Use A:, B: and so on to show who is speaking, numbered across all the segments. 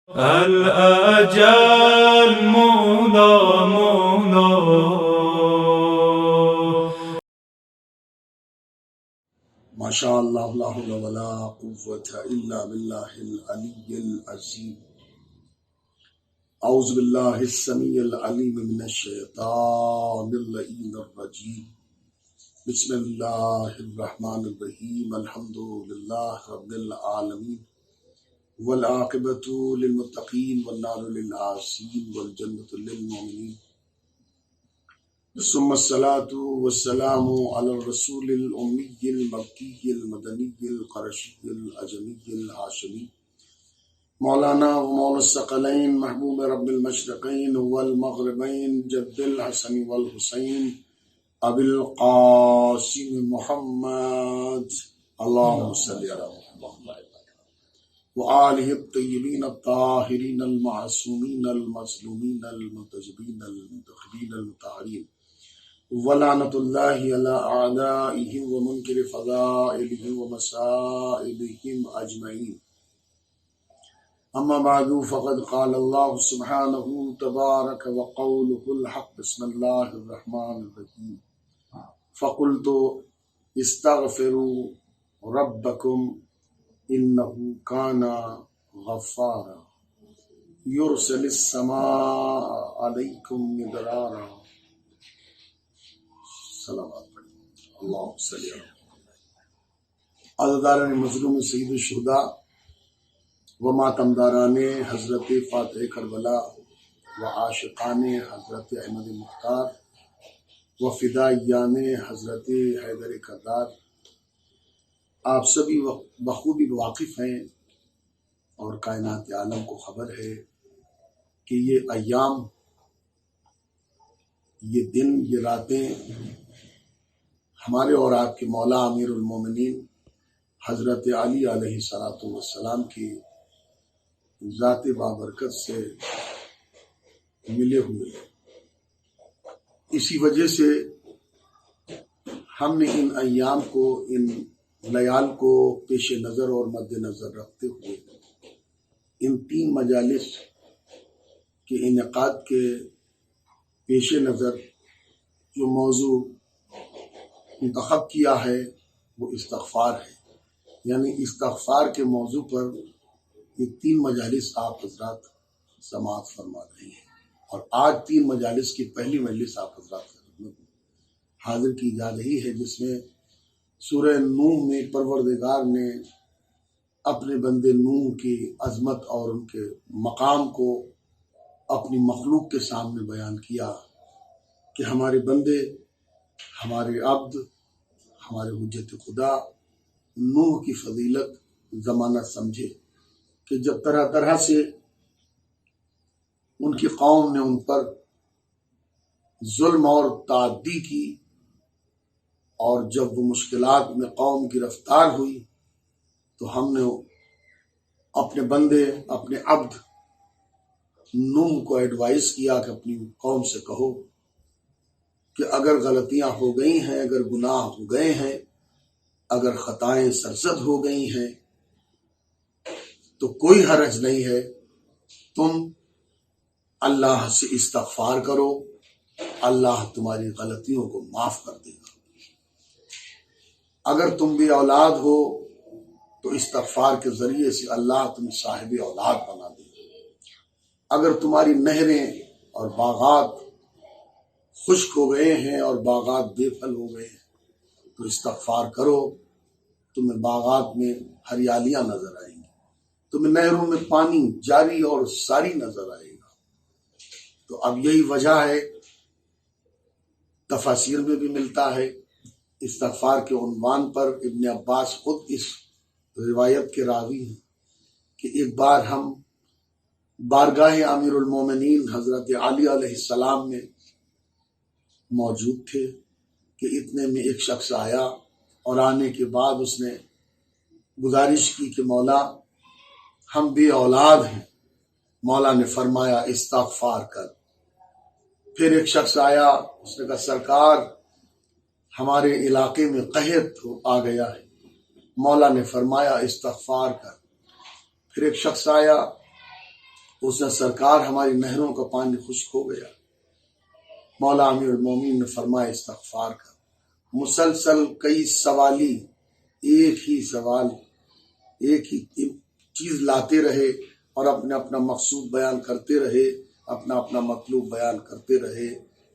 A: الأجل مولا مولا.
B: ما شاء اللہ لا حول ولا قوة الا باللہ العلی العظیم. اعوذ باللہ السمیع العلیم من الشیطان اللعین الرجیم. بسم اللہ الرحمن الرحیم. الحمد للہ رب العالمین والعاقبۃ للمتقین والنار للعاصین والجنۃ للمؤمنین. ثم الصلاة والسلام على الرسول الأمي المكي المدني القرشي الأجمي الهاشمي مولانا ومولى الثقلين محبوب رب المشرقين والمغربين جد الحسن والحسين أبي القاسم محمد اللهم صل على محمد وآله الطيبين الطاهرين المعصومين المظلومين المنتجبين المنتخبين المطهرين ولعنة الله على أعدائهم ومنكر فضائلهم ومسائلهم أجمعين. أما بعد فقد قال الله سبحانه تبارك وقوله الحق. بسم الله الرحمن الرحيم. فقلت استغفروا ربكم إنه كان غفارا يرسل السماء عليكم مدرارا. سلامات پڑھیں. اللہم صلی علی محمد. عزاداران مظلوم سید الشہداء و ماتمداران حضرت فاتح کربلا و عاشقان حضرت احمد مختار و فدائیان حضرت حیدر کرار، آپ سبھی بخوبی واقف ہیں اور کائنات عالم کو خبر ہے کہ یہ ایام، یہ دن، یہ راتیں ہمارے اور آپ کے مولا امیر المومنین حضرت علی علیہ الصلوۃ والسلام کی ذات بابرکت سے ملے ہوئے ہیں. اسی وجہ سے ہم نے ان ایام کو، ان لیال کو پیش نظر اور مد نظر رکھتے ہوئے ان 3 مجالس کے انعقاد کے پیش نظر جو موضوع منتخب کیا ہے وہ استغفار ہے. یعنی استغفار کے موضوع پر یہ 3 مجالس آپ حضرات سماعت فرما رہے ہیں، اور آج 3 مجالس کی پہلی مجلس آپ حضرات حاضر کی جا رہی ہے، جس میں سورہ نوح میں پروردگار نے اپنے بندے نوح کی عظمت اور ان کے مقام کو اپنی مخلوق کے سامنے بیان کیا کہ ہمارے بندے، ہمارے عبد، ہمارے حجت خدا نوح کی فضیلت زمانہ سمجھے کہ جب طرح طرح سے ان کی قوم نے ان پر ظلم اور تعدی کی، اور جب وہ مشکلات میں قوم گرفتار ہوئی تو ہم نے اپنے بندے، اپنے عبد نوح کو ایڈوائز کیا کہ اپنی قوم سے کہو کہ اگر غلطیاں ہو گئی ہیں، اگر گناہ ہو گئے ہیں، اگر خطائیں سرزد ہو گئی ہیں تو کوئی حرج نہیں ہے، تم اللہ سے استغفار کرو، اللہ تمہاری غلطیوں کو معاف کر دے گا. اگر تم بھی اولاد ہو تو استغفار کے ذریعے سے اللہ تمہیں صاحب اولاد بنا دے گا. اگر تمہاری نہریں اور باغات خشک ہو گئے ہیں اور باغات بے پھل ہو گئے ہیں تو استغفار کرو، تمہیں باغات میں ہریالیاں نظر آئیں گی، تمہیں نہروں میں پانی جاری اور ساری نظر آئے گا. تو اب یہی وجہ ہے، تفاسیر میں بھی ملتا ہے، استغفار کے عنوان پر ابن عباس خود اس روایت کے راوی ہیں کہ ایک بار ہم بارگاہ امیر المومنین حضرت علی علیہ السلام میں موجود تھے کہ اتنے میں ایک شخص آیا، اور آنے کے بعد اس نے گزارش کی کہ مولا ہم بے اولاد ہیں. مولا نے فرمایا استغفار کر. پھر ایک شخص آیا، اس نے کہا سرکار ہمارے علاقے میں قحط آ گیا ہے. مولا نے فرمایا استغفار کر. پھر ایک شخص آیا، اس نے سرکار ہماری نہروں کا پانی خشک ہو گیا۔ مولا امیر المومنین نے فرمایا استغفار کر۔ مسلسل کئی سوالی ایک ہی سوال ایک ہی چیز لاتے رہے اور اپنا اپنا مقصود بیان کرتے رہے، اپنا اپنا مطلوب بیان کرتے رہے۔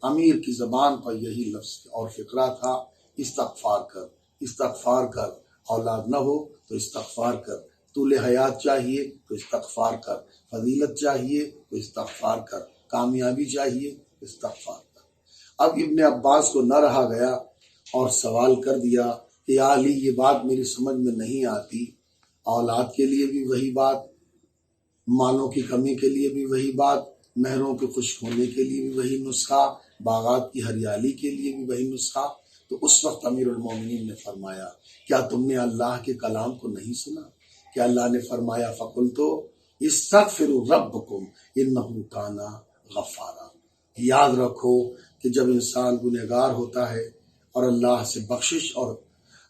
B: امیر کی زبان پر یہی لفظ اور فقرہ تھا، استغفار کر، استغفار کر۔ اولاد نہ ہو تو استغفار کر، طول حیات چاہیے تو استغفار کر، فضیلت چاہیے تو استغفار کر، کامیابی چاہیے تو استغفار کر۔ اب ابن عباس کو نہ رہا گیا اور سوال کر دیا کہ یا علی یہ بات میری سمجھ میں نہیں آتی، اولاد کے لیے بھی وہی بات، مالوں کی کمی کے لیے بھی وہی بات، نہروں کے خشک ہونے کے لیے بھی وہی نسخہ، باغات کی ہریالی کے لیے بھی وہی نسخہ۔ تو اس وقت امیر المومنین نے فرمایا کیا تم نے اللہ کے کلام کو نہیں سنا کہ اللہ نے فرمایا فَقُلْتُ اسْتَغْفِرُوا رَبَّكُمْ إِنَّهُ كَانَ غَفَّارًا۔ یاد رکھو کہ جب انسان گنہگار ہوتا ہے اور اللہ سے بخشش اور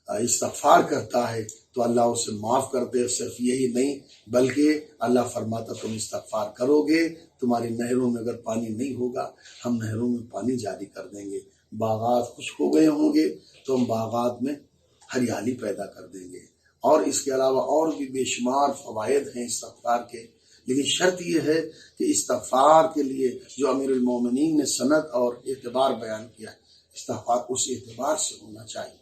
B: استغفار کرتا ہے تو اللہ اسے معاف کرتے ہیں۔ صرف یہی نہیں بلکہ اللہ فرماتا تم استغفار کرو گے، تمہاری نہروں میں اگر پانی نہیں ہوگا ہم نہروں میں پانی جاری کر دیں گے، باغات خشک ہو گئے ہوں گے تو ہم باغات میں ہریالی پیدا کر دیں گے۔ اور اس کے علاوہ اور بھی بے شمار فوائد ہیں استغفار کے، لیکن شرط یہ ہے کہ استغفار کے لیے جو امیر المومنین نے سند اور اعتبار بیان کیا ہے، استغفار اس اعتبار سے ہونا چاہیے۔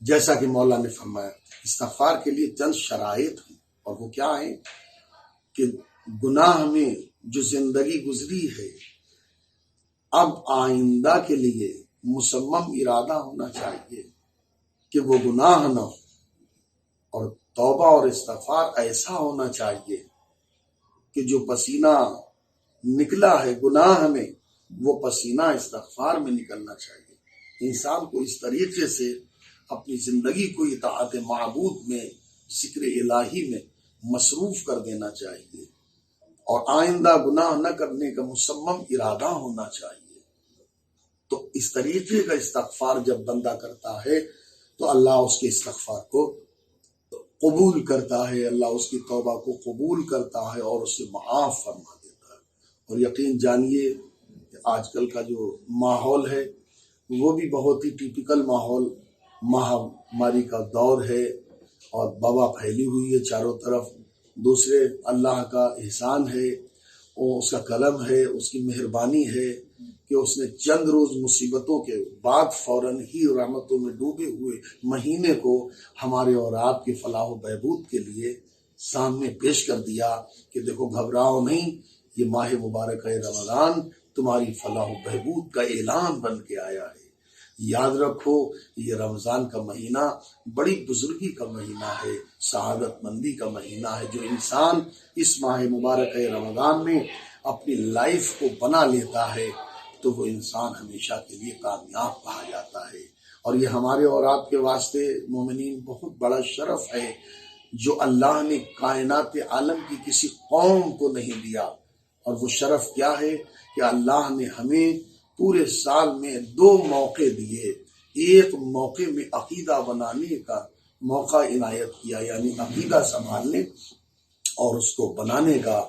B: جیسا کہ مولا نے فرمایا استغفار کے لیے چند شرائط ہیں، اور وہ کیا ہیں کہ گناہ میں جو زندگی گزری ہے اب آئندہ کے لیے مصمم ارادہ ہونا چاہیے کہ وہ گناہ نہ ہو، اور توبہ اور استغفار ایسا ہونا چاہیے کہ جو پسینہ نکلا ہے گناہ میں وہ پسینہ استغفار میں نکلنا چاہیے۔ انسان کو اس طریقے سے اپنی زندگی کو اطاعت معبود میں، ذکر الہی میں مصروف کر دینا چاہیے، اور آئندہ گناہ نہ کرنے کا مصمم ارادہ ہونا چاہیے۔ تو اس طریقے کا استغفار جب بندہ کرتا ہے تو اللہ اس کے استغفار کو قبول کرتا ہے، اللہ اس کی توبہ کو قبول کرتا ہے اور اسے معاف فرما دیتا ہے۔ اور یقین جانیے کہ آج کل کا جو ماحول ہے وہ بھی بہت ہی ٹیپیکل ماحول، مہاماری کا دور ہے اور وبا پھیلی ہوئی ہے چاروں طرف۔ دوسرے اللہ کا احسان ہے، اس کا کرم ہے، اس کی مہربانی ہے کہ اس نے چند روز مصیبتوں کے بعد فوراً ہی رحمتوں میں ڈوبے ہوئے مہینے کو ہمارے اور آپ کی فلاح و بہبود کے لیے سامنے پیش کر دیا کہ دیکھو گھبراؤ نہیں، یہ ماہ مبارک ہے رمضان تمہاری فلاح و بہبود کا اعلان بن کے آیا ہے۔ یاد رکھو یہ رمضان کا مہینہ بڑی بزرگی کا مہینہ ہے، سعادت مندی کا مہینہ ہے۔ جو انسان اس ماہ مبارک رمضان میں اپنی لائف کو بنا لیتا ہے تو وہ انسان ہمیشہ کے لیے کامیاب کہا جاتا ہے۔ اور یہ ہمارے اور آپ کے واسطے مومنین بہت بڑا شرف ہے جو اللہ نے کائنات عالم کی کسی قوم کو نہیں دیا۔ اور وہ شرف کیا ہے کہ اللہ نے ہمیں پورے سال میں 2 موقع دیے، ایک موقع میں عقیدہ بنانے کا موقع عنایت کیا، یعنی عقیدہ سنبھالنے اور اس کو بنانے کا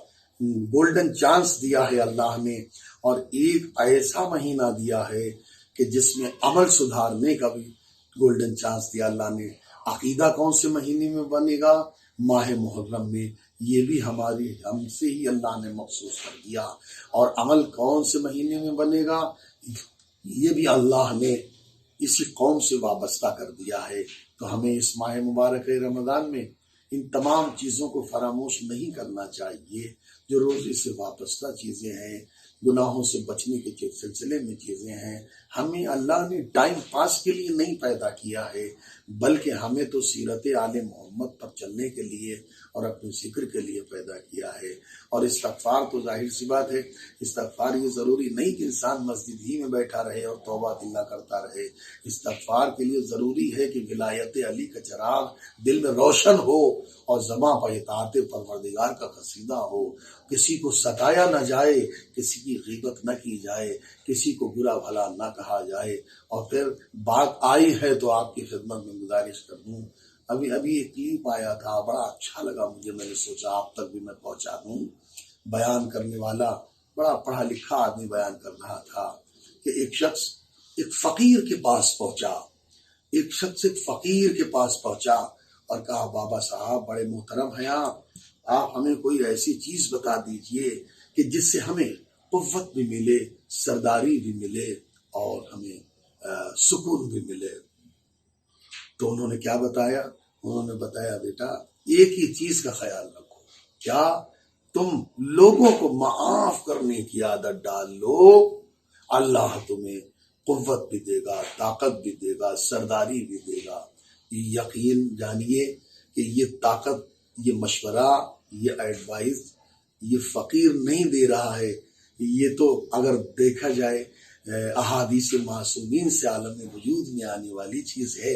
B: گولڈن چانس دیا ہے اللہ نے، اور ایک ایسا مہینہ دیا ہے کہ جس میں عمل سدھارنے کا بھی گولڈن چانس دیا اللہ نے۔ عقیدہ کون سے مہینے میں بنے گا؟ ماہ محرم میں، یہ بھی ہم سے ہی اللہ نے مخصوص کر دیا۔ اور عمل کون سے مہینے میں بنے گا؟ یہ بھی اللہ نے اسی قوم سے وابستہ کر دیا ہے۔ تو ہمیں اس ماہ مبارک رمضان میں ان تمام چیزوں کو فراموش نہیں کرنا چاہیے جو روزے سے وابستہ چیزیں ہیں، گناہوں سے بچنے کے سلسلے میں چیزیں ہیں۔ ہمیں اللہ نے ٹائم پاس کے لیے نہیں پیدا کیا ہے، بلکہ ہمیں تو سیرت آل محمد پر چلنے کے لیے اور اپنے ذکر کے لیے پیدا کیا ہے۔ اور استغفار تو ظاہر سی بات ہے، استغفار یہ ضروری نہیں کہ انسان مسجد ہی میں بیٹھا رہے اور توبہ دلہ کرتا رہے۔ استغفار کے لیے ضروری ہے کہ ولایت علی کا چراغ دل میں روشن ہو اور زباں پر اطاعت پروردگار کا قصیدہ ہو، کسی کو ستایا نہ جائے، کسی کی غیبت نہ کی جائے، کسی کو برا بھلا نہ کہا جائے۔ اور پھر بات آئی ہے تو آپ کی خدمت میں گزارش کر دوں، ابھی ایک کلپ آیا تھا، بڑا اچھا لگا مجھے، میں نے سوچا آپ تک بھی میں پہنچا دوں۔ بیان کرنے والا بڑا پڑھا لکھا آدمی بیان کر رہا تھا کہ ایک شخص ایک فقیر کے پاس پہنچا، اور کہا بابا صاحب بڑے محترم ہیں آپ ہمیں کوئی ایسی چیز بتا دیجئے کہ جس سے ہمیں قوت بھی ملے، سرداری بھی ملے اور ہمیں سکون بھی ملے۔ تو انہوں نے کیا بتایا؟ انہوں نے بتایا بیٹا ایک ہی چیز کا خیال رکھو، کیا تم لوگوں کو معاف کرنے کی عادت ڈال لو، اللہ تمہیں قوت بھی دے گا، طاقت بھی دے گا، سرداری بھی دے گا۔ یقین جانیے کہ یہ طاقت، یہ مشورہ، یہ ایڈوائز یہ فقیر نہیں دے رہا ہے، یہ تو اگر دیکھا جائے احادیث معصومین سے عالم وجود میں آنے والی چیز ہے،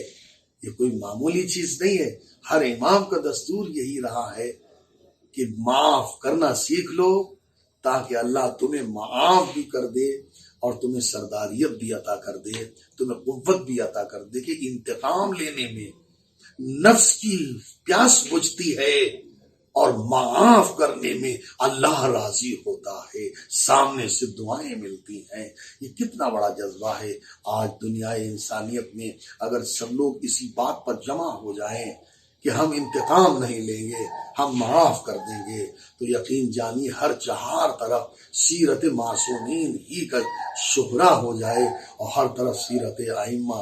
B: یہ کوئی معمولی چیز نہیں ہے۔ ہر امام کا دستور یہی رہا ہے کہ معاف کرنا سیکھ لو تاکہ اللہ تمہیں معاف بھی کر دے اور تمہیں سرداریت بھی عطا کر دے، تمہیں قوت بھی عطا کر دے، کہ انتقام لینے میں نفس کی پیاس بجھتی ہے اور معاف کرنے میں اللہ راضی ہوتا ہے، سامنے سے دعائیں ملتی ہیں۔ یہ کتنا بڑا جذبہ ہے۔ آج دنیا انسانیت میں اگر سب لوگ اسی بات پر جمع ہو جائیں کہ ہم انتقام نہیں لیں گے، ہم معاف کر دیں گے، تو یقین جانی ہر چہار طرف سیرت معصومین ہی کا شہرا ہو جائے اور ہر طرف سیرت ائمہ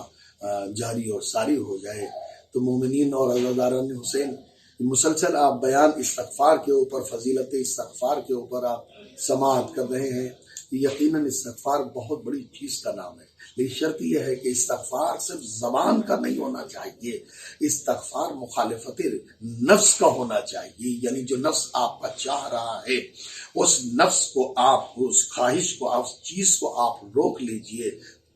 B: جاری اور ساری ہو جائے۔ تو مومنین اور عزاداران حسین، مسلسل آپ بیان استغفار کے اوپر، فضیلت استغفار کے اوپر آپ سماعت کر رہے ہیں۔ یقیناً استغفار بہت بڑی چیز کا نام ہے، لیکن شرط یہ ہے کہ استغفار صرف زبان کا نہیں ہونا چاہیے، استغفار مخالفت نفس کا ہونا چاہیے، یعنی جو نفس آپ کا چاہ رہا ہے اس نفس کو آپ، اس خواہش کو، اس چیز کو آپ روک لیجئے،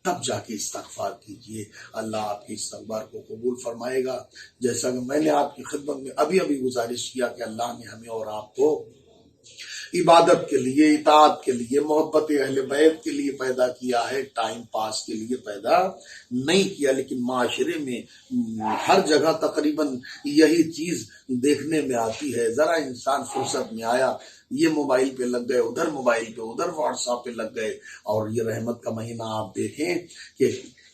B: تب جا کے استغفار کیجئے۔ اللہ آپ کی استغفار کو قبول فرمائے گا۔ جیسا کہ میں نے آپ کی خدمت میں ابھی گزارش کیا کہ اللہ نے ہمیں اور آپ کو عبادت کے لیے، اطاعت کے لیے، محبت اہل بیت کے لیے پیدا کیا ہے، ٹائم پاس کے لیے پیدا نہیں کیا۔ لیکن معاشرے میں ہر جگہ تقریباً یہی چیز دیکھنے میں آتی ہے، ذرا انسان فرصت میں آیا، یہ موبائل پہ لگ گئے، ادھر موبائل پہ، ادھر واٹس ایپ پہ لگ گئے۔ اور یہ رحمت کا مہینہ آپ دیکھیں کہ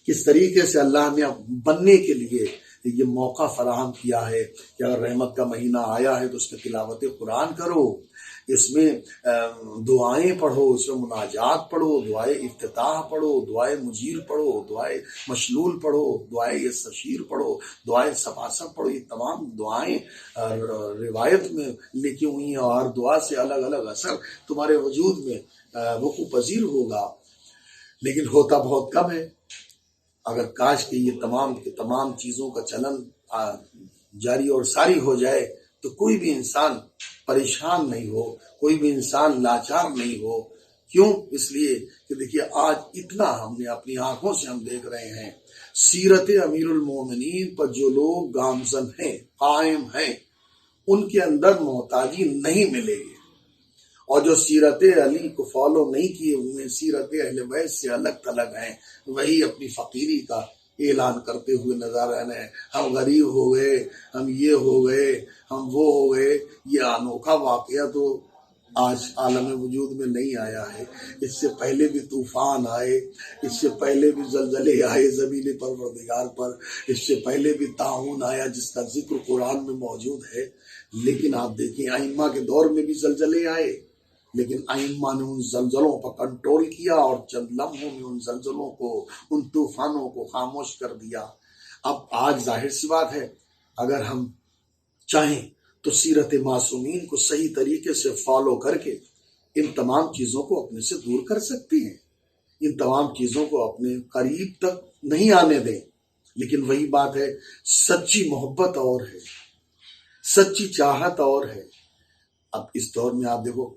B: کس طریقے سے اللہ نے بننے کے لیے یہ موقع فراہم کیا ہے کہ اگر رحمت کا مہینہ آیا ہے تو اس میں تلاوت قرآن کرو، اس میں دعائیں پڑھو، اس میں مناجات پڑھو، دعائے افتتاح پڑھو، دعائے مجیر پڑھو، دعائے مشلول پڑھو، دعائے یستشیر پڑھو، دعائے سباسب پڑھو۔ یہ تمام دعائیں روایت میں لکھی ہوئی ہیں اور ہر دعا سے الگ الگ اثر تمہارے وجود میں وقوع پذیر ہوگا، لیکن ہوتا بہت کم ہے۔ اگر کاش کہ یہ تمام چیزوں کا چلن جاری اور ساری ہو جائے تو کوئی بھی انسان پریشان نہیں ہو، کوئی بھی انسان لاچار نہیں ہو۔ کیوں؟ اس لیے کہ دیکھیے آج اتنا ہم نے اپنی آنکھوں سے ہم دیکھ رہے ہیں، سیرت امیر المومنین پر جو لوگ گامزن ہیں، قائم ہیں، ان کے اندر محتاجی نہیں ملے گی، اور جو سیرت علی کو فالو نہیں کیے ہوئے، سیرت اہل بیت سے الگ تھلگ ہیں، وہی اپنی فقیری کا اعلان کرتے ہوئے نظر آ رہے ہیں۔ ہم غریب ہو گئے، ہم یہ ہو گئے، ہم وہ ہو گئے۔ یہ انوکھا واقعہ تو آج عالم وجود میں نہیں آیا ہے، اس سے پہلے بھی طوفان آئے، اس سے پہلے بھی زلزلے آئے زمین پروردگار پر، اس سے پہلے بھی طاعون آیا جس کا ذکر قرآن میں موجود ہے۔ لیکن آپ دیکھیں ائمہ کے دور میں بھی زلزلے آئے، لیکن ائمہ نے ان زلزلوں پر کنٹرول کیا اور چند لمحوں میں ان زلزلوں کو، ان طوفانوں کو خاموش کر دیا۔ اب آج ظاہر سی بات ہے اگر ہم چاہیں تو سیرت معصومین کو صحیح طریقے سے فالو کر کے ان تمام چیزوں کو اپنے سے دور کر سکتے ہیں، ان تمام چیزوں کو اپنے قریب تک نہیں آنے دیں۔ لیکن وہی بات ہے، سچی محبت اور ہے، سچی چاہت اور ہے۔ اب اس دور میں آپ دیکھو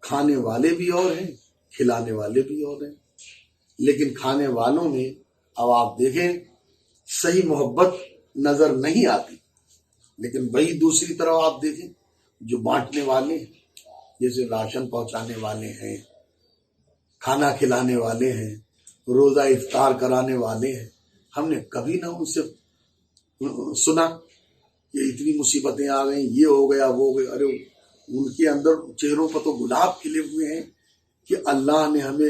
B: کھانے والے بھی اور ہیں، کھلانے والے بھی اور ہیں، لیکن کھانے والوں میں اب آپ دیکھیں صحیح محبت نظر نہیں آتی، لیکن وہی دوسری طرف آپ دیکھیں جو بانٹنے والے ہیں، جیسے راشن پہنچانے والے ہیں، کھانا کھلانے والے ہیں، روزہ افطار کرانے والے ہیں، ہم نے کبھی نہ ان سے سنا کہ اتنی مصیبتیں آ گئیں، یہ ہو گیا وہ ہو گیا۔ ارے ان کے اندر چہروں پر تو گلاب کھلے ہوئے ہیں کہ اللہ نے ہمیں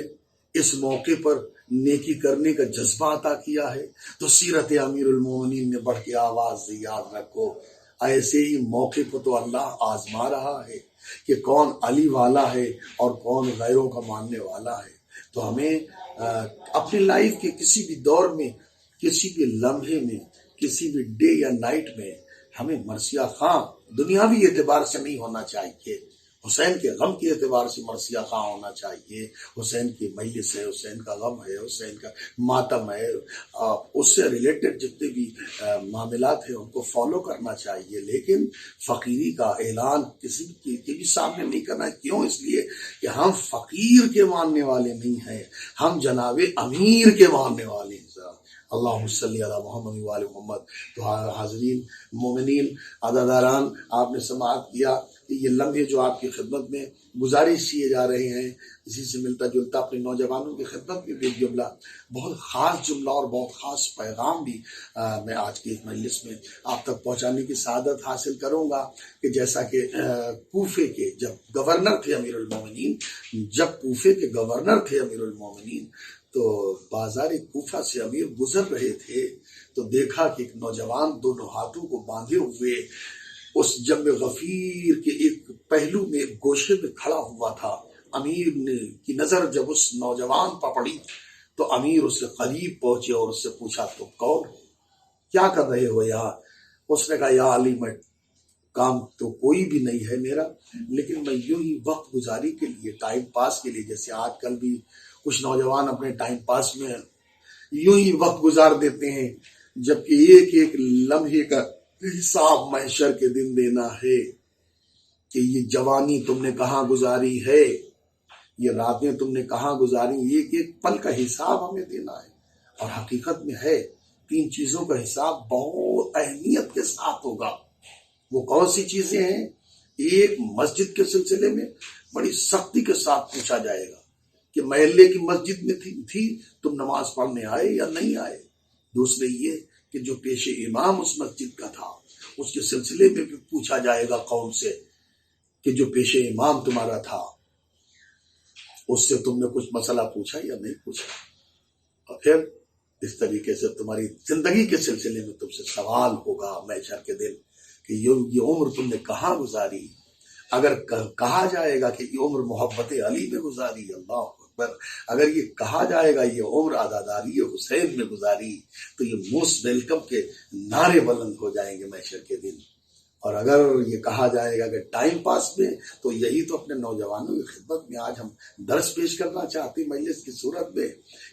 B: اس موقع پر نیکی کرنے کا جذبہ عطا کیا ہے۔ تو سیرت امیر المومنین نے بڑھ کے آواز سے یاد رکھو، ایسے ہی موقع پر تو اللہ آزما رہا ہے کہ کون علی والا ہے اور کون غیروں کا ماننے والا ہے۔ تو ہمیں اپنی لائف کے کسی بھی دور میں، کسی بھی لمحے میں، کسی بھی ڈے یا نائٹ میں ہمیں مرثیہ خواں دنیاوی اعتبار سے نہیں ہونا چاہیے، حسین کے غم کے اعتبار سے مرثیہ خواں ہونا چاہیے۔ حسین کی مجلس ہے، حسین کا غم ہے، حسین کا ماتم ہے، اس سے ریلیٹڈ جتنے بھی معاملات ہیں ان کو فالو کرنا چاہیے، لیکن فقیری کا اعلان کسی کے بھی سامنے نہیں کرنا۔ کیوں؟ اس لیے کہ ہم فقیر کے ماننے والے نہیں ہیں، ہم جناب امیر کے ماننے والے ہیں۔ اللہم صلی علی محمد و آل محمد۔ تو حاضرین مومنین عزاداران، آپ نے سماعت کیا کہ یہ لمحے جو آپ کی خدمت میں گزارش کیے جا رہے ہیں، اسی سے ملتا جلتا اپنے نوجوانوں کی خدمت میں بھی ایک جملہ، بہت خاص جملہ اور بہت خاص پیغام بھی میں آج کی اس مجلس میں آپ تک پہنچانے کی سعادت حاصل کروں گا کہ جیسا کہ کوفے کے جب گورنر تھے امیر المومنین، تو بازار کوفہ سے امیر گزر رہے تھے تو دیکھا کہ ایک نوجوان دونوں ہاتھوں کو باندھے ہوئے اس جنب غفیر کے ایک پہلو میں، ایک گوشے میں کھڑا ہوا تھا۔ امیر نے کی نظر جب اس نوجوان پر پڑی تو امیر اس سے قریب پہنچے اور اس سے پوچھا، تم کون ہو؟ کیا کر رہے ہو یہاں؟ اس نے کہا، یا علی، میں کام تو کوئی بھی نہیں ہے میرا، لیکن میں یوں ہی وقت گزاری کے لیے، ٹائم پاس کے لیے، جیسے آج کل بھی کچھ نوجوان اپنے ٹائم پاس میں یوں ہی وقت گزار دیتے ہیں، جبکہ ایک ایک لمحے کا حساب محشر کے دن دینا ہے کہ یہ جوانی تم نے کہاں گزاری ہے، یہ راتیں تم نے کہاں گزاری، ایک ایک پل کا حساب ہمیں دینا ہے۔ اور حقیقت میں ہے، 3 چیزوں کا حساب بہت اہمیت کے ساتھ ہوگا۔ وہ کون سی چیزیں ہیں؟ ایک، مسجد کے سلسلے میں بڑی سختی کے ساتھ پوچھا جائے گا کہ محلے کی مسجد میں تھی تم نماز پڑھنے آئے یا نہیں آئے۔ دوسرے یہ کہ جو پیش امام اس مسجد کا تھا اس کے سلسلے میں بھی پوچھا جائے گا قوم سے کہ جو پیش امام تمہارا تھا اس سے تم نے کچھ مسئلہ پوچھا یا نہیں پوچھا۔ اور پھر اس طریقے سے تمہاری زندگی کے سلسلے میں تم سے سوال ہوگا محشر کے دن کہ یہ عمر تم نے کہاں گزاری۔ اگر کہا جائے گا کہ یہ عمر محبت علی میں گزاری، اللہ اکبر، اگر یہ کہا جائے گا یہ عمر عزاداری حسین میں گزاری، تو یہ موسٹ ویلکم کے نعرے بلند ہو جائیں گے محشر کے دن۔ اور اگر یہ کہا جائے گا کہ ٹائم پاس میں، تو یہی تو اپنے نوجوانوں کی خدمت میں آج ہم درس پیش کرنا چاہتے ہیں مجلس کی صورت میں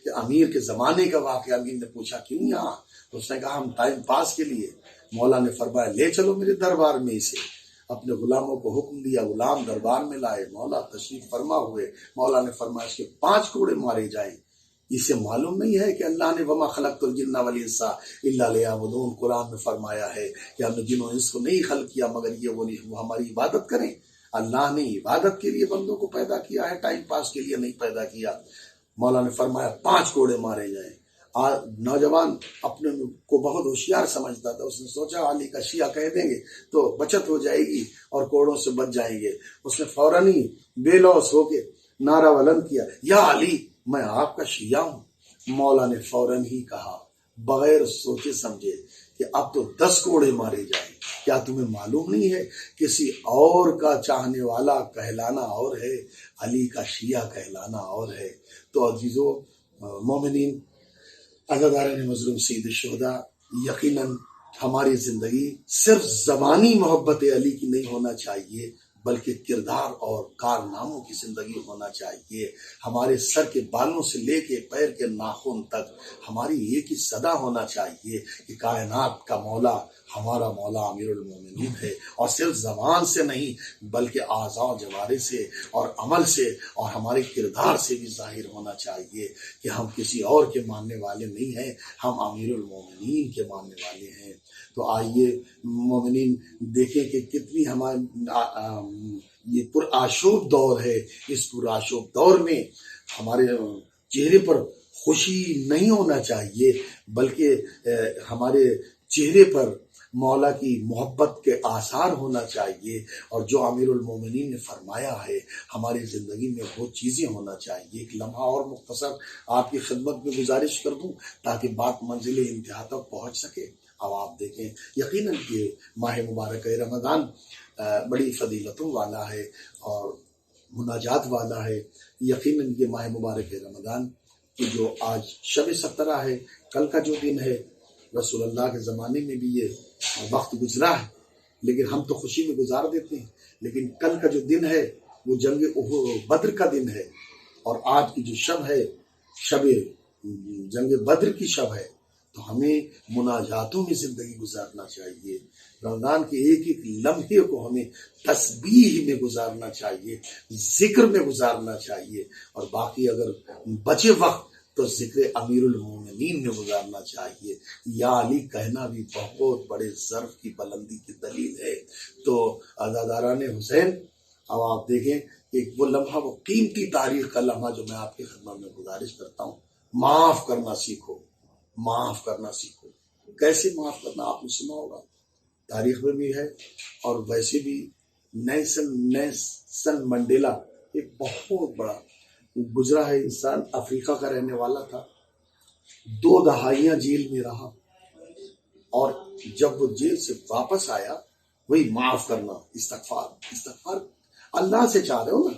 B: کہ امیر کے زمانے کا واقعہ۔ امیر نے پوچھا، کیوں یہاں؟ تو اس نے کہا، ہم ٹائم پاس کے لیے۔ مولا نے فرمایا، لے چلو میرے دربار میں اسے۔ اپنے غلاموں کو حکم دیا، غلام دربار میں لائے، مولا تشریف فرما ہوئے۔ مولا نے فرمایا، اس کے 5 کوڑے مارے جائیں۔ اسے معلوم نہیں ہے کہ اللہ نے وما خلقت الجن والانس الا لیعبدون، قرآن میں فرمایا ہے کہ ہم نے جن و انس کو نہیں خلق کیا مگر یہ وہ ہماری عبادت کریں۔ اللہ نے عبادت کے لیے بندوں کو پیدا کیا ہے، ٹائم پاس کے لیے نہیں پیدا کیا۔ مولا نے فرمایا 5 کوڑے مارے جائیں۔ نوجوان اپنے کو بہت ہوشیار سمجھتا تھا، اس نے سوچا علی کا شیعہ کہہ دیں گے تو بچت ہو جائے گی اور کوڑوں سے بچ جائیں گے۔ اس نے فوراً ہی بے لوث ہو کے نعرہ بلند کیا، یا علی، میں آپ کا شیعہ ہوں۔ مولا نے فوراً ہی کہا بغیر سوچے سمجھے کہ اب تو 10 کوڑے مارے جائیں۔ کیا تمہیں معلوم نہیں ہے کسی اور کا چاہنے والا کہلانا اور ہے، علی کا شیعہ کہلانا اور ہے۔ تو عزیزو مومنین، عزاداران مظلوم سید الشہداء، یقیناً ہماری زندگی صرف زبانی محبت علی کی نہیں ہونا چاہیے، بلکہ کردار اور کارناموں کی زندگی ہونا چاہیے۔ ہمارے سر کے بالوں سے لے کے پیر کے ناخن تک ہماری ایک ہی صدا ہونا چاہیے کہ کائنات کا مولا ہمارا مولا امیر المومنین ہے، اور صرف زبان سے نہیں بلکہ اعضاء و جوارح سے اور عمل سے اور ہمارے کردار سے بھی ظاہر ہونا چاہیے کہ ہم کسی اور کے ماننے والے نہیں ہیں، ہم امیر المومنین کے ماننے والے ہیں۔ تو آئیے مومنین دیکھیں کہ کتنی یہ پرآشوب دور ہے۔ اس پرآشوب دور میں ہمارے چہرے پر خوشی نہیں ہونا چاہیے، بلکہ ہمارے چہرے پر مولا کی محبت کے آثار ہونا چاہیے، اور جو امیر المومنین نے فرمایا ہے ہماری زندگی میں وہ چیزیں ہونا چاہیے۔ ایک لمحہ اور مختصر آپ کی خدمت میں گزارش کر دوں تاکہ بات منزل انتہا تک پہنچ سکے۔ اب آپ دیکھیں یقیناً کہ ماہ مبارک رمضان بڑی فضیلتوں والا ہے اور مناجات والا ہے۔ یقیناً یہ ماہ مبارک رمضان کی جو آج شب 17 ہے، کل کا جو دن ہے، رسول اللہ کے زمانے میں بھی یہ وقت گزرا ہے، لیکن ہم تو خوشی میں گزار دیتے ہیں، لیکن کل کا جو دن ہے وہ جنگ بدر کا دن ہے، اور آج کی جو شب ہے شب جنگ بدر کی شب ہے، تو ہمیں مناجاتوں میں زندگی گزارنا چاہیے۔ رمضان کے ایک ایک لمحے کو ہمیں تسبیح میں گزارنا چاہیے، ذکر میں گزارنا چاہیے، اور باقی اگر بچے وقت تو ذکر امیر المومنین میں گزارنا چاہیے۔ یا علی کہنا بھی بہت بڑے ظرف کی بلندی کی دلیل ہے۔ تو عزاداران حسین، اب آپ دیکھیں کہ وہ لمحہ، وہ قیمتی تاریخ کا لمحہ جو میں آپ کی خدمت میں گزارش کرتا ہوں، معاف کرنا سیکھو، معاف کرنا سیکھو۔ کیسے معاف کرنا آپ نے سنا ہوگا، تاریخ میں بھی ہے، اور ویسے بھی نیلسن منڈیلا ایک بہت بڑا گزرا ہے انسان، افریقہ کا رہنے والا تھا، 2 دہائیاں جیل میں رہا، اور جب وہ جیل سے واپس آیا، وہی معاف کرنا، استغفار اللہ سے چاہ رہے ہو نا،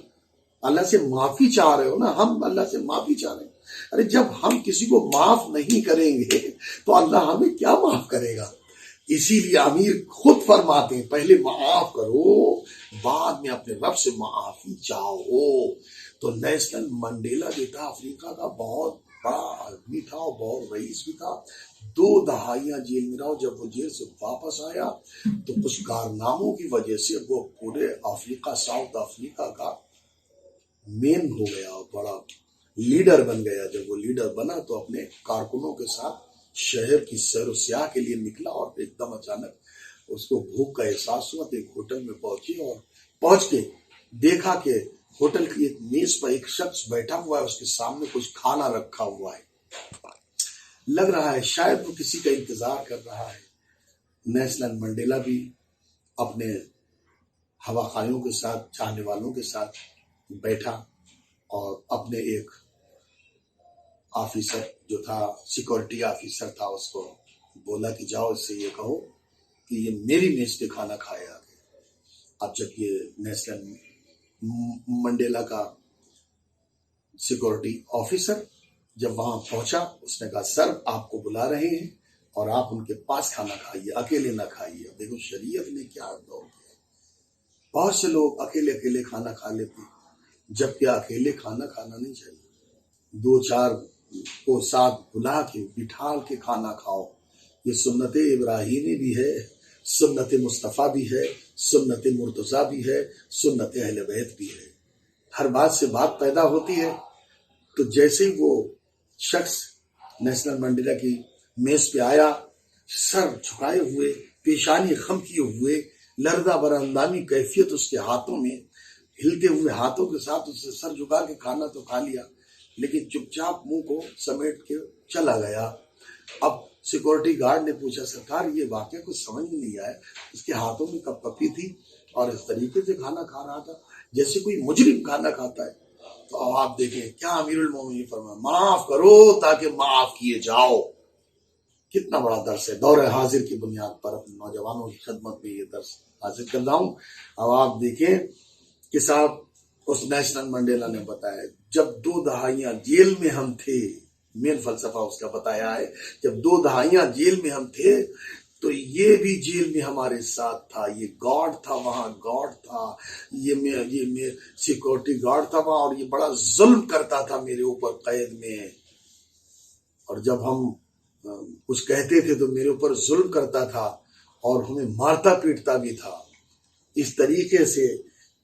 B: اللہ سے معافی چاہ رہے ہو نا، ہم اللہ سے معافی چاہ رہے ہیں۔ ارے جب ہم کسی کو معاف نہیں کریں گے تو اللہ ہمیں کیا معاف کرے گا؟ اسی لیے امیر خود فرماتے ہیں پہلے معاف کرو، بعد میں اپنے رب سے معافی چاہو۔ تو نیلسن منڈیلا جو تھا افریقہ کا بہت بڑا آدمی تھا اور بہت رئیس بھی تھا، 2 دہائیاں جیل میں رہا۔ جب وہ جیل سے واپس آیا تو کچھ کارناموں کی وجہ سے وہ پورے افریقہ، ساؤتھ افریقہ کا مین ہو گیا اور بڑا لیڈر بن گیا۔ جب وہ لیڈر بنا تو اپنے کارکنوں کے ساتھ شہر کی سیر و سیاح کے لیے نکلا، اور ایک دم اچانک اس کو بھوک کا احساس ہوا تو ایک ہوٹل میں پہنچی، اور پہنچ کے دیکھا کہ ہوٹل کی ایک میز پر ایک شخص بیٹھا ہوا ہے، اس کے سامنے کچھ کھانا رکھا ہوا ہے، لگ رہا ہے شاید وہ کسی کا انتظار کر رہا ہے۔ نیلسن منڈیلا بھی اپنے ہواخائیوں کے ساتھ، چاہنے والوں کے ساتھ بیٹھا، اور اپنے ایک آفیسر جو تھا، سیکورٹی آفیسر تھا، اس کو بولا کہ جاؤ اس سے یہ کہو کہ یہ میری میز پہ کھانا کھائے آ گئے۔ اب جب یہ نیلسن منڈیلا کا سیکورٹی آفیسر جب وہاں پہنچا، اس نے کہا سر آپ کو بلا رہے ہیں اور آپ ان کے پاس کھانا کھائیے، اکیلے نہ کھائیے۔ دیکھو شریعت نے کیا دور کیا، بہت سے لوگ اکیلے اکیلے کھانا کھا لیتے ہیں، جبکہ اکیلے کھانا کھانا نہیں چاہیے، 2-4 کو ساتھ بلا کے بٹھال کے کھانا کھاؤ۔ یہ سنت ابراہیمی بھی ہے، سنت مصطفیٰ بھی ہے، سنت مرتضیٰ بھی ہے، سنت اہل بیت بھی ہے۔ ہر بات سے بات پیدا ہوتی ہے۔ تو جیسے ہی وہ شخص نیلسن منڈیلا کی میز پہ آیا، سر جھکائے ہوئے، پیشانی خم کیے ہوئے، لرزہ بر اندامی کیفیت اس کے ہاتھوں میں، ہلتے ہوئے ہاتھوں کے ساتھ اس نے سر جھکا کے کھانا تو کھا لیا، لیکن چپ چاپ منہ کو سمیٹ کے چلا گیا۔ اب سیکورٹی گارڈ نے پوچھا سرکار یہ واقعہ کچھ سمجھ میں نہیں آیا، اس کے ہاتھوں میں کپ کپی تھی اور اس طریقے سے کھانا کھا رہا تھا جیسے کوئی مجرم کھانا کھاتا ہے۔ تو اب آپ دیکھیں کیا امیر المومنین فرمایا، معاف کرو تاکہ معاف کیے جاؤ۔ کتنا بڑا درس ہے، دور حاضر کی بنیاد پر اپنے نوجوانوں کی خدمت میں یہ درس حاصل کر رہا ہوں۔ اب آپ دیکھیں کہ صاحب اس نیلسن منڈیلا نے بتایا جب 2 دہائیاں جیل میں ہم تھے، مین فلسفہ اس کا بتایا ہے، جب 2 دہائیاں جیل میں ہم تھے تو یہ بھی جیل میں ہمارے ساتھ تھا، یہ گارڈ تھا، وہاں گارڈ تھا، یہ سیکورٹی گارڈ تھا وہاں، اور یہ بڑا ظلم کرتا تھا میرے اوپر قید میں، اور جب ہم کچھ کہتے تھے تو میرے اوپر ظلم کرتا تھا اور ہمیں مارتا پیٹتا بھی تھا۔ اس طریقے سے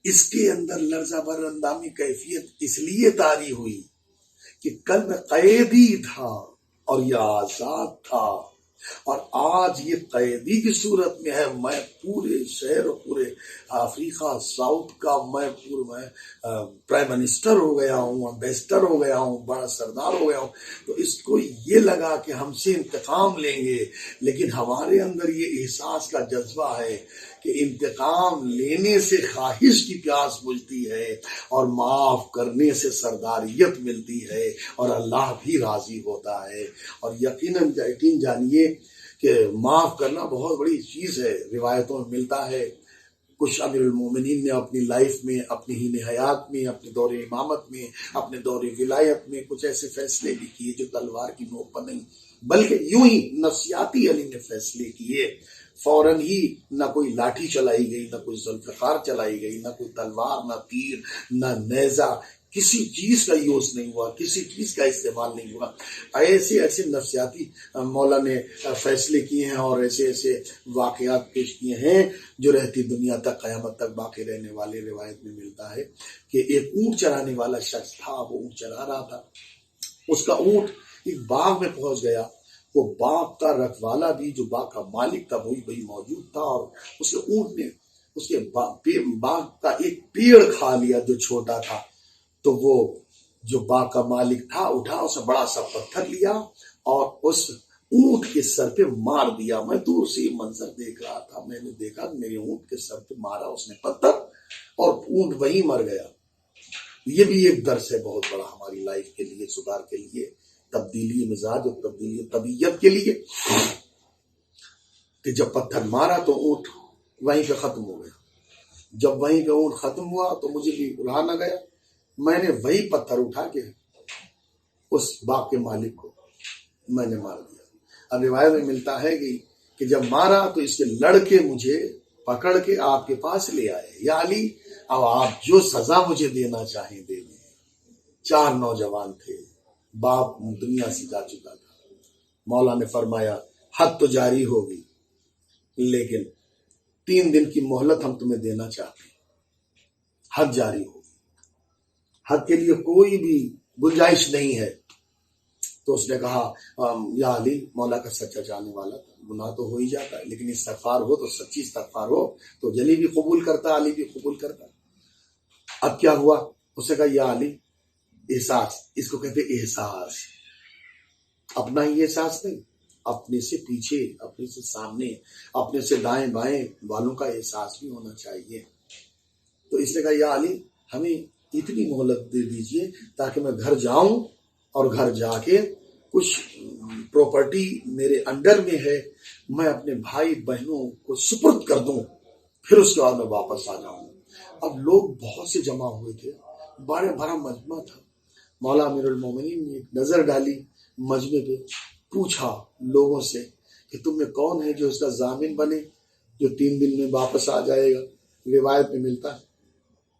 B: اس کے اندر لرزہ بر اندامی کیفیت اس لیے طاری ہوئی کہ کل میں قیدی تھا اور یہ آزاد تھا، اور آج یہ قیدی کی صورت میں ہے. میں پورے شہر اور پورے افریقہ ساؤتھ کا میں پرائم منسٹر ہو گیا ہوں، امبیسڈر ہو گیا ہوں، بڑا سردار ہو گیا ہوں. تو اس کو یہ لگا کہ ہم سے انتقام لیں گے، لیکن ہمارے اندر یہ احساس کا جذبہ ہے کہ انتقام لینے سے خواہش کی پیاس بجھتی ہے اور معاف کرنے سے سرداریت ملتی ہے اور اللہ بھی راضی ہوتا ہے. اور یقیناً جانیے کہ معاف کرنا بہت بڑی چیز ہے. روایتوں میں ملتا ہے کچھ امیر المومنین نے اپنی لائف میں، اپنی ہی حیات میں، اپنے دور امامت میں، اپنے دور ولایت میں کچھ ایسے فیصلے بھی کیے جو تلوار کی نوک پر نہیں بلکہ یوں ہی نفسیاتی علی نے فیصلے کیے. فوراً ہی نہ کوئی لاٹھی چلائی گئی، نہ کوئی ذوالفقار چلائی گئی، نہ کوئی تلوار، نہ تیر، نہ نیزہ، کسی چیز کا یوز نہیں ہوا، کسی چیز کا استعمال نہیں ہوا. ایسے ایسے نفسیاتی مولا نے فیصلے کیے ہیں اور ایسے ایسے واقعات پیش کیے ہیں جو رہتی دنیا تک، قیامت تک باقی رہنے والے. روایت میں ملتا ہے کہ ایک اونٹ چرانے والا شخص تھا، وہ اونٹ چرا رہا تھا. اس کا اونٹ ایک باغ میں پہنچ گیا. وہ باغ کا رکھوالا بھی، جو باغ کا مالک تھا، وہی موجود تھا، اور اس کے اونٹ نے اس کے باغ کا ایک پیڑ کھا لیا جو چھوٹا تھا. تو وہ جو باغ کا مالک تھا اٹھا، اس نے بڑا سا پتھر لیا اور اس اونٹ کے سر پہ مار دیا. میں دور سے یہ منظر دیکھ رہا تھا، میں نے دیکھا میرے اونٹ کے سر پہ مارا اس نے پتھر اور اونٹ وہیں مر گیا. یہ بھی ایک درس ہے بہت بڑا ہماری لائف کے لیے، سدھار کے لیے، تبدیلی مزاج اور تبدیلی طبیعت کے لیے، کہ جب پتھر مارا تو اونٹ وہیں پہ ختم ہو گیا. جب وہیں پہ اونٹ ختم ہوا تو مجھے بھی رہا نہ گیا، میں نے وہی پتھر اٹھا کے اس باغ کے مالک کو میں نے مار دیا. اب روایت میں ملتا ہے کہ جب مارا تو اس کے لڑکے مجھے پکڑ کے آپ کے پاس لے آئے. یا علی، اب آپ جو سزا مجھے دینا چاہیں دے دیں. 4 نوجوان تھے، باپ دنیا سے جا چکا تھا. مولا نے فرمایا حد تو جاری ہوگی، لیکن 3 دن کی مہلت ہم تمہیں دینا چاہتے ہیں. حد جاری ہوگی، حد کے لیے کوئی بھی گنجائش نہیں ہے. تو اس نے کہا یا علی، مولا کا سچا چاہنے والا، گناہ تو ہو ہی جاتا ہے، لیکن استغفار ہو تو سچی استغفار ہو تو جلی بھی قبول کرتا، علی بھی قبول کرتا. اب کیا ہوا؟ اس نے کہا یا علی، احساس، اس کو کہتے احساس، اپنا ہی احساس نہیں، اپنے سے پیچھے، اپنے سے سامنے، اپنے سے دائیں بائیں والوں کا احساس بھی ہونا چاہیے. تو اس نے کہا یا علی، ہمیں اتنی مہلت دے دیجئے تاکہ میں گھر جاؤں اور گھر جا کے کچھ پراپرٹی میرے انڈر میں ہے، میں اپنے بھائی بہنوں کو سپرد کر دوں، پھر اس کے بعد میں واپس آ جاؤں. اب لوگ بہت سے جمع ہوئے تھے، بڑا مجمع تھا. مولا امیر المومنین نے ایک نظر ڈالی مجمع پہ، پوچھا لوگوں سے کہ تم میں کون ہے جو اس کا ضامن بنے، جو 3 دن میں واپس آ جائے گا. روایت میں ملتا ہے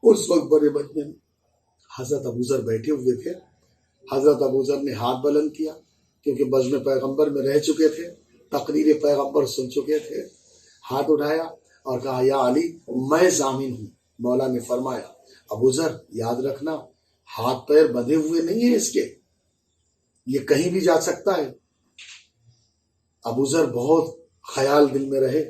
B: اس وقت بڑے مجمع میں حضرت ابوذر بیٹھے ہوئے تھے. حضرت ابوذر نے ہاتھ بلند کیا، کیونکہ بزم پیغمبر میں رہ چکے تھے، تقریر پیغمبر سن چکے تھے. ہاتھ اٹھایا اور کہا یا علی، میں ضامن ہوں. مولا نے فرمایا ابوذر، یاد رکھنا ہاتھ پیر بندھے ہوئے نہیں ہیں اس کے، یہ کہیں بھی جا سکتا ہے. ابوذر بہت خیال دل میں رہے،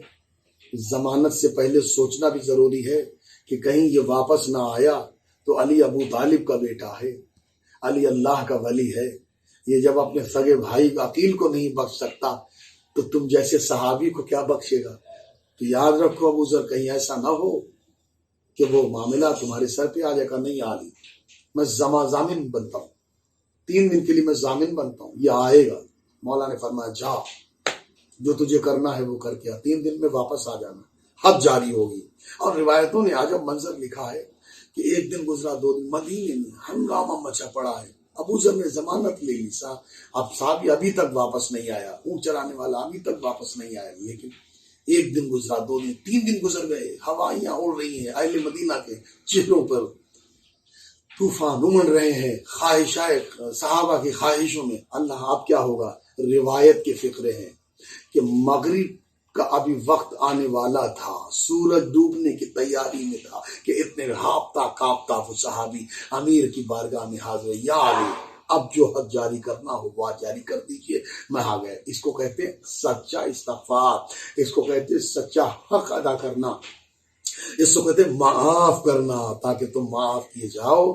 B: ضمانت سے پہلے سوچنا بھی ضروری ہے کہ کہیں یہ واپس نہ آیا تو علی ابو طالب کا بیٹا ہے، علی اللہ کا ولی ہے، یہ جب اپنے سگے بھائی عقیل کو نہیں بخش سکتا تو تم جیسے صحابی کو کیا بخشے گا. تو یاد رکھو ابوذر، کہیں ایسا نہ ہو کہ وہ معاملہ تمہارے سر پہ آ جائے گا. نہیں علی، میں ضامن بنتا ہوں، 3 دن کے لیے میں ضامن بنتا ہوں، یہ آئے گا. مولا نے فرمایا جا، جو تجھے کرنا ہے وہ کر کے 3 دن میں واپس آ جانا، حد جاری ہوگی. اور روایتوں نے عجب منظر لکھا ہے کہ 1 دن گزرا، 2 دن، مدینے میں ہنگامہ مچا پڑا ہے. ابوذر نے ضمانت لے لی، اب صحابی ابھی تک واپس نہیں آیا، اونٹ چرانے والا ابھی تک واپس نہیں آیا. لیکن 1 دن گزرا، 2 دن، 3 دن گزر گئے، ہوائیاں اڑ رہی ہیں، اہل مدینہ کے چہروں پر طوفان امڑ رہے ہیں، صحابہ کی خواہشوں میں. اللہ اب کیا ہوگا؟ روایت کے فقرے ہیں کہ مغرب کا ابھی وقت آنے والا تھا، سورج ڈوبنے کی تیاری میں تھا کہ اتنے ہاپتا کاپتا وہ صحابی امیر کی بارگاہ میں حاضر ہوئے. یا علی، اب جو حق جاری کرنا ہو وہ جاری کر دیجئے، میں آ گئے۔ اس کو کہتے ہیں سچا استغفار، اس کو کہتے ہیں سچا حق ادا کرنا، اس کو کہتے ہیں معاف کرنا، تاکہ تم معاف کیے جاؤ۔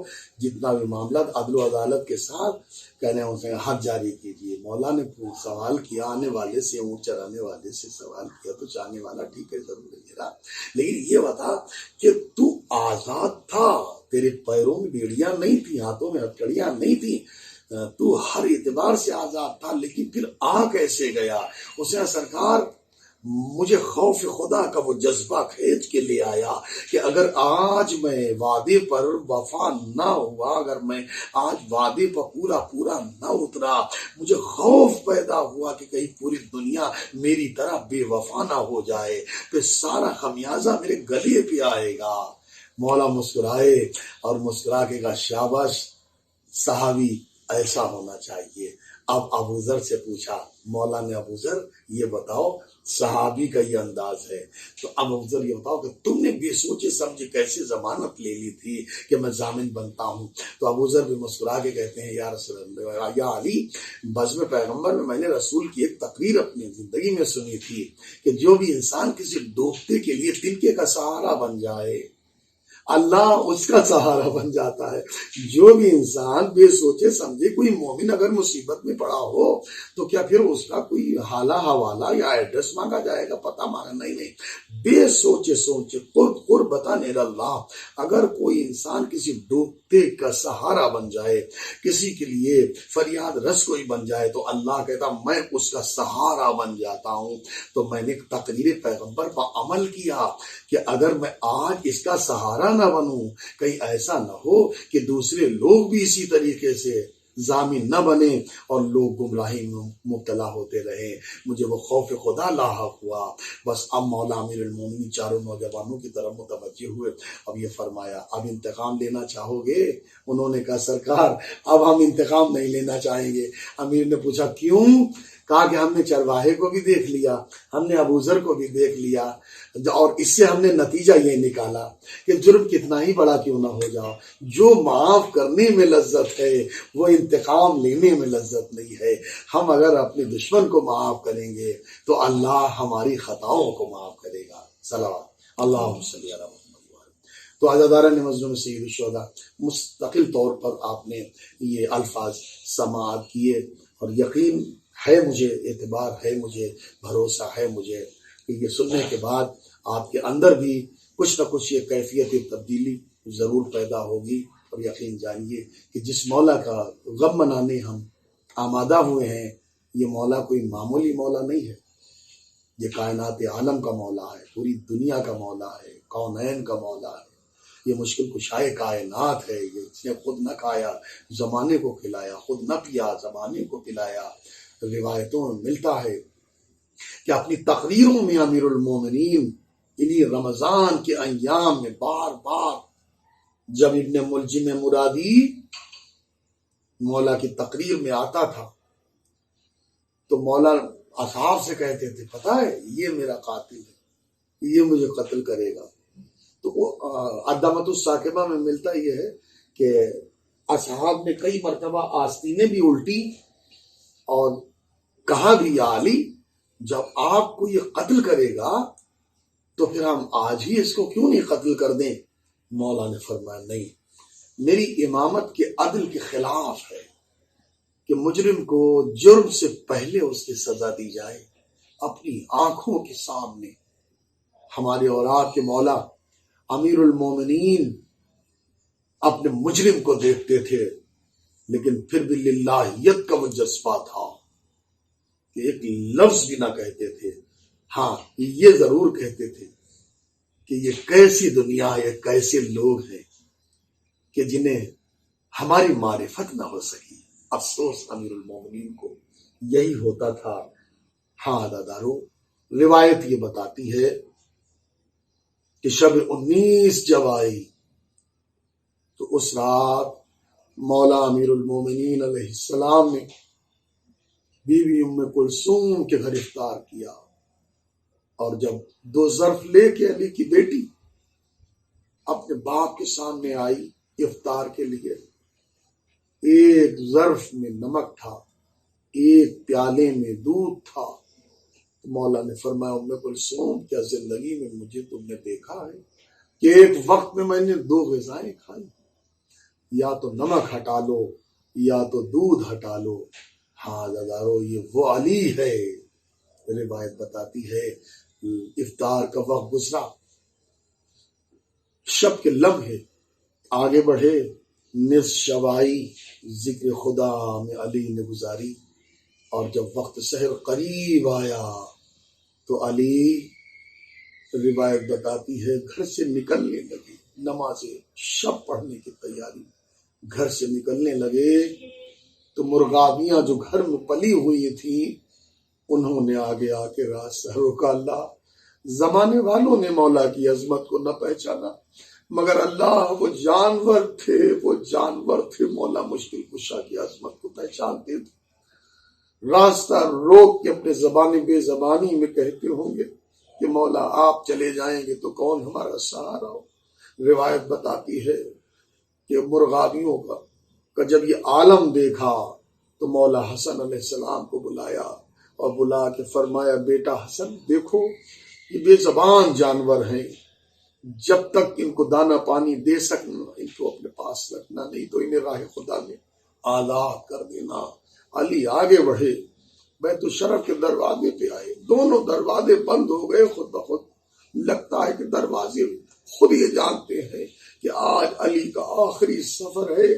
B: جتنا بھی معاملات عدل و عدالت کے ساتھ کہنے اسے حق جاری کیجیے۔ مولا نے سوال کیا، آنے والے سے، اونٹ چرانے والے سے سوال کیا تو چاہنے والا ٹھیک ہے ضرور ہے میرا، لیکن یہ بتا کہ تو آزاد تھا، تیرے پیروں میں بیڑیاں نہیں تھی، ہاتھوں میں ہتھکڑیاں نہیں تھی، تو ہر اعتبار سے آزاد تھا، لیکن پھر آ کیسے گیا؟ اسے سرکار مجھے خوف خدا کا وہ جذبہ کھینچ کے لے آیا کہ اگر آج میں وعدے پر وفا نہ ہوا، اگر میں آج وعدے پر پورا نہ اترا، مجھے خوف پیدا ہوا کہ کہیں پوری دنیا میری طرح بے وفا نہ ہو جائے، پھر سارا خمیازہ میرے گلے پہ آئے گا۔ مولا مسکرائے اور مسکرا کے کہا شاباش صحابی، ایسا ہونا چاہیے۔ اب ابو ذر سے پوچھا، مولا نے ابو ذر یہ بتاؤ، صحابی کا یہ انداز ہے، تو اب ابو ذر یہ بتاؤ کہ تم نے بے سوچے سمجھے کیسے ضمانت لے لی تھی کہ میں ضامن بنتا ہوں؟ تو ابو ذر بھی مسکرا کے کہتے ہیں یا رسول اللہ، یا علی، بزم پیغمبر میں نے رسول کی ایک تقریر اپنی زندگی میں سنی تھی کہ جو بھی انسان کسی ڈوبتے کے لیے تنکے کا سہارا بن جائے، اللہ اس کا سہارا بن جاتا ہے۔ جو بھی انسان بے سوچے سمجھے، کوئی مومن اگر مصیبت میں پڑا ہو تو کیا پھر اس کا کوئی حالہ حوالہ یا ایڈریس مانگا جائے گا؟ پتہ مانگا نہیں، بے سوچے سوچے قربتاً اللہ، اگر کوئی انسان کسی ڈوبتے کا سہارا بن جائے، کسی کے لیے فریاد رس کوئی بن جائے، تو اللہ کہتا میں اس کا سہارا بن جاتا ہوں۔ تو میں نے تقریر پیغمبر پر عمل کیا کہ اگر میں آج اس کا سہارا نہ بنوں، کہیں ایسا نہ ہو کہ دوسرے لوگ بھی اسی طریقے سے ضامن نہ بنے اور لوگ گمراہی میں مبتلا ہوتے رہے۔ مجھے وہ خوف خدا لاحق ہوا۔ بس اب مولا امیر المومنین چاروں نوجوانوں کی طرف متوجہ ہوئے، اب یہ فرمایا اب انتقام لینا چاہو گے؟ انہوں نے کہا سرکار اب ہم انتقام نہیں لینا چاہیں گے۔ امیر نے پوچھا کیوں؟ کہا کہ ہم نے چرواہے کو بھی دیکھ لیا، ہم نے ابو ذر کو بھی دیکھ لیا، اور اس سے ہم نے نتیجہ یہ نکالا کہ جرم کتنا ہی بڑا کیوں نہ ہو جاؤ، جو معاف کرنے میں لذت ہے وہ انتقام لینے میں لذت نہیں ہے۔ ہم اگر اپنے دشمن کو معاف کریں گے تو اللہ ہماری خطاؤں کو معاف کرے گا۔ صلوات اللہم صلی علی محمد۔ تو عزاداران مظلوم سید الشہداء، مستقل طور پر آپ نے یہ الفاظ سماعت کیے، اور یقین ہے مجھے، اعتبار ہے مجھے، بھروسہ ہے مجھے کہ یہ سننے کے بعد آپ کے اندر بھی کچھ نہ کچھ یہ کیفیت تبدیلی ضرور پیدا ہوگی۔ اور یقین جانیے کہ جس مولا کا غم منانے ہم آمادہ ہوئے ہیں، یہ مولا کوئی معمولی مولا نہیں ہے، یہ کائنات عالم کا مولا ہے، پوری دنیا کا مولا ہے، کونین کا مولا ہے، یہ مشکل کشائے کائنات ہے، یہ اس نے خود نہ کھایا زمانے کو کھلایا، خود نہ پیا زمانے کو پلایا۔ روایتوں میں ملتا ہے کہ اپنی تقریروں میں امیر المومنین انہی رمضان کے ایام میں بار بار جب ابن ملجم مرادی مولا کی تقریر میں آتا تھا تو مولا اصحاب سے کہتے تھے پتہ ہے یہ میرا قاتل ہے، یہ مجھے قتل کرے گا۔ تو وہ عدامت الثاقبہ میں ملتا یہ ہے کہ اصحاب نے کئی مرتبہ آستینیں بھی الٹی اور کہا بھی یا علی جب آپ کو یہ قتل کرے گا تو پھر ہم آج ہی اس کو کیوں نہیں قتل کر دیں؟ مولا نے فرمایا نہیں، میری امامت کے عدل کے خلاف ہے کہ مجرم کو جرم سے پہلے اس کی سزا دی جائے۔ اپنی آنکھوں کے سامنے ہمارے اور آپ کے مولا امیر المومنین اپنے مجرم کو دیکھتے تھے، لیکن پھر بھی للہیت کا وہ جذبہ تھا کہ ایک لفظ بھی نہ کہتے تھے۔ ہاں یہ ضرور کہتے تھے کہ یہ کیسی دنیا ہے، کیسے لوگ ہیں کہ جنہیں ہماری معرفت نہ ہو سکی۔ افسوس امیر المومنین کو یہی ہوتا تھا۔ ہاں عزادارو، روایت یہ بتاتی ہے کہ شب 19 جب آئی تو اس رات مولا امیر المومنین علیہ السلام نے بی بی ام کلثوم کے گھر افطار کیا، اور جب 2 ظرف لے کے علی کی بیٹی اپنے باپ کے سامنے آئی افطار کے لیے، ایک ظرف میں نمک تھا، ایک پیالے میں دودھ تھا۔ مولا نے فرمایا ام کلثوم کیا زندگی میں مجھے تم نے دیکھا ہے کہ ایک وقت میں نے 2 غذائیں کھائی؟ یا تو نمک ہٹا لو یا تو دودھ ہٹا لو۔ ہاں دادارو، یہ وہ علی ہے۔ روایت بتاتی ہے افطار کا وقت گزرا، شب کے لمحے آگے بڑھے، نصف شب آئی، ذکر خدا میں علی نے گزاری، اور جب وقت سحر قریب آیا تو علی، روایت بتاتی ہے، گھر سے نکلنے لگے، نماز شب پڑھنے کی تیاری، گھر سے نکلنے لگے تو مرغابیاں جو گھر میں پلی ہوئی تھیں انہوں نے آگے آ کے راستہ روکا۔ اللہ، زمانے والوں نے مولا کی عظمت کو نہ پہچانا، مگر اللہ وہ جانور تھے مولا مشکل کشا کی عظمت کو پہچانتے تھے۔ راستہ روک کے اپنے بے زبانی میں کہتے ہوں گے کہ مولا آپ چلے جائیں گے تو کون ہمارا سہارا ہو۔ روایت بتاتی ہے کہ مرغابیوں کا جب یہ عالم دیکھا تو مولا حسن علیہ السلام کو بلایا اور بلا کے فرمایا بیٹا حسن دیکھو یہ بے زبان جانور ہیں، جب تک ان کو دانا پانی دے سکنا ان کو اپنے پاس رکھنا، نہیں تو انہیں راہ خدا میں آزاد کر دینا۔ علی آگے بڑھے، بیت الشرف کے دروازے پہ آئے، دونوں دروازے بند ہو گئے خود بخود۔ لگتا ہے کہ دروازے خود یہ جانتے ہیں کہ آج علی کا آخری سفر ہے۔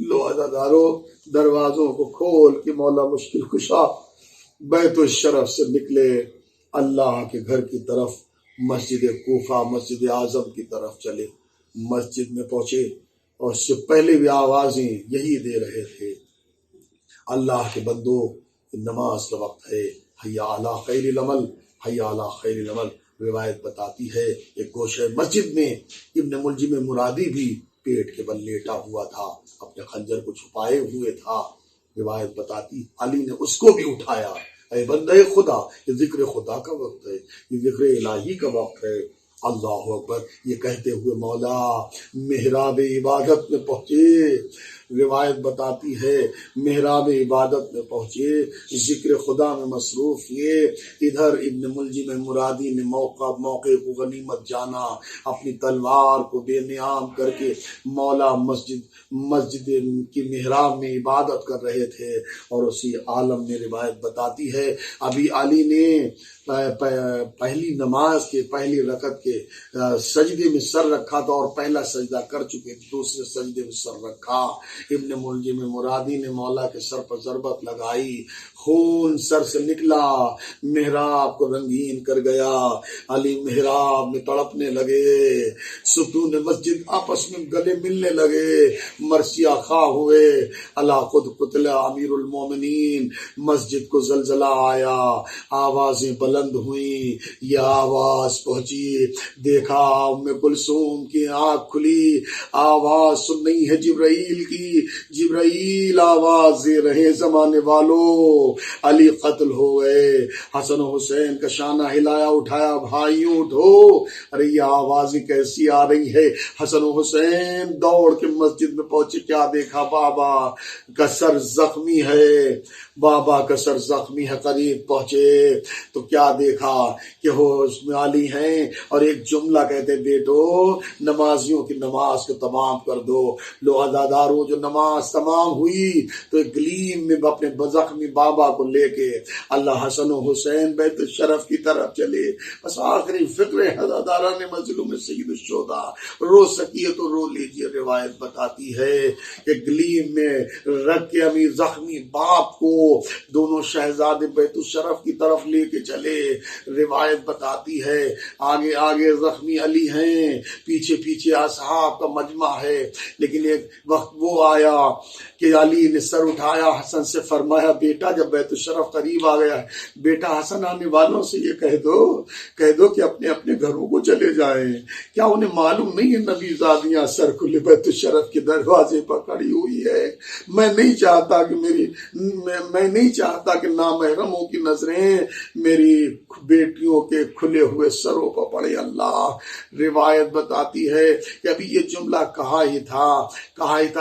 B: لو عزادارو، دروازوں کو کھول کے مولا مشکل کشا بیت الشرف سے نکلے، اللہ کے گھر کی طرف، مسجد کوفہ، مسجد اعظم کی طرف چلے۔ مسجد میں پہنچے اور اس سے پہلے بھی آوازیں یہی دے رہے تھے، اللہ کے بندو نماز کا وقت ہے، حی علی خیر العمل، حی علی خیر العمل۔ روایت بتاتی ہے ایک گوشہ مسجد میں ابن ملجم مرادی بھی پیٹ کے بل لیٹا ہوا تھا، اپنے خنجر کو چھپائے ہوئے تھا۔ روایت بتاتی علی نے اس کو بھی اٹھایا، اے بندے خدا یہ ذکر خدا کا وقت ہے، یہ ذکر الہی کا وقت ہے۔ اللہ اکبر، یہ کہتے ہوئے مولا محراب عبادت میں پہنچے۔ روایت بتاتی ہے محراب عبادت میں پہنچے، ذکر خدا میں مصروف ہوئے۔ ادھر ابن ملجم مرادی نے موقع کو غنیمت جانا، اپنی تلوار کو بے نیام کر کے مولا مسجد کی محراب میں عبادت کر رہے تھے، اور اسی عالم میں روایت بتاتی ہے ابھی علی نے پہلی نماز کے پہلی رکعت کے سجدے میں سر رکھا تھا، اور پہلا سجدہ کر چکے، دوسرے سجدے میں سر رکھا۔ ابن ملجم مرادی نے مولا کے سر پر ضربت لگائی، خون سر سے نکلا، محراب کو رنگین کر گیا۔ علی محراب میں تڑپنے لگے، ستون مسجد آپس میں گلے ملنے لگے، مرثیہ خواہ ہوئے، اللہ خود قتل امیر المومنین۔ مسجد کو زلزلہ آیا، آوازیں بلند ہوئیں، یہ آواز پہنچی، دیکھا ام کلثوم کی آنکھ کھلی، آواز سن رہی ہے جبرائیل کی، جبرائیل آواز دے رہے زمانے والو علی قتل ہو گئے۔ حسن و حسین کا شانہ ہلایا، اٹھایا، بھائیوں اٹھو، ارے یہ آوازیں کیسی آ رہی ہے؟ حسن و حسین دوڑ کے مسجد میں پہنچے، کیا دیکھا؟ بابا کا سر زخمی ہے، بابا کا سر زخمی ہے۔ قریب پہنچے تو کیا دیکھا کہ ہوش میں علی ہیں، اور ایک جملہ کہتے بیٹو نمازیوں کی نماز کو تمام کر دو۔ لو عزادارو، جو نماز تمام ہوئی تو ایک گلیم میں اپنے زخمی بابا کو لے کے اللہ حسن و حسین بیت الشرف کی طرف چلے۔ بس آخری فکر عزاداران مظلوم سید الشہداء، رو سکیے تو رو لیجیے۔ روایت بتاتی ہے کہ گلیم میں رکھ کے امیر زخمی باپ کو دونوں شہزادے بیت الشرف کی طرف لے کے چلے۔ روایت بتاتی ہے آگے آگے زخمی علی ہیں، پیچھے پیچھے اصحاب کا مجمع ہے، لیکن ایک وقت وہ آیا کہ علی نے سر اٹھایا، حسن سے فرمایا بیٹا جب بیت الشرف قریب آ گیا ہے، بیٹا حسن آنے والوں سے یہ کہہ دو کہ اپنے اپنے گھروں کو چلے جائیں، کیا انہیں معلوم نہیں ہے نبی زادیاں سر کھلے بیت الشرف کے دروازے پر کھڑی ہوئی ہے؟ میں نہیں چاہتا کہ نامحرموں کی نظریں میری بیٹیوں کے کھلے ہوئے سروں پر پڑے۔ اللہ، روایت بتاتی ہے کہ ابھی یہ جملہ کہا ہی تھا،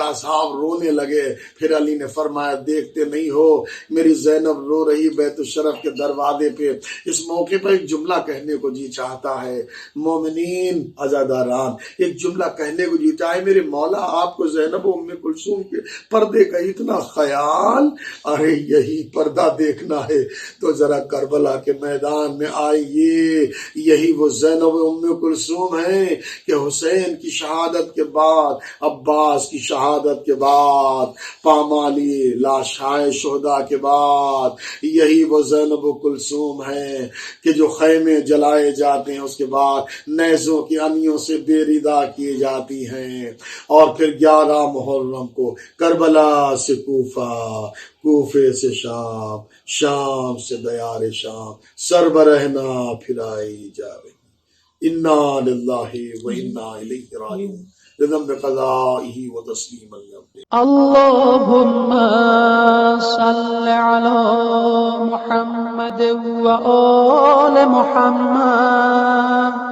B: اصحاب آپ رونے لگے. پھر علی نے فرمایا دیکھتے نہیں ہو میری زینب رو رہی بیت الشرف کے دروازے پہ. اس موقع پر ایک جملہ کہنے کو جی چاہتا ہے مومنین عزاداران، ایک جملہ کہنے کو جی چاہے میرے مولا آپ کو زینب و ام کلثوم کے پردے کا اتنا خیال. ارے یہی پردہ دیکھنا ہے تو ذرا کربلا کے میدان میں آئیے. یہی وہ زینب و ام کلثوم ہیں کہ حسین کی شہادت کے بعد، عباس کی شہادت کے بعد، پامالی لاشائے شہداء کے بعد، یہی وہ زینب و کلثوم ہیں کہ جو خیمے جلائے جاتے ہیں اس کے بعد نیزوں کی انیوں سے بے ردا کی جاتی ہیں. اور پھر 11 محرم کو کربلا سے کوفہ، کوفے سے شام، شام سے دیار شام سربرہنا پھرائی جا رہی. انا للہ و انا الیہ راجعون لذنب قضائہ و تسلیم النبی.
C: اللهم صل على محمد وآل محمد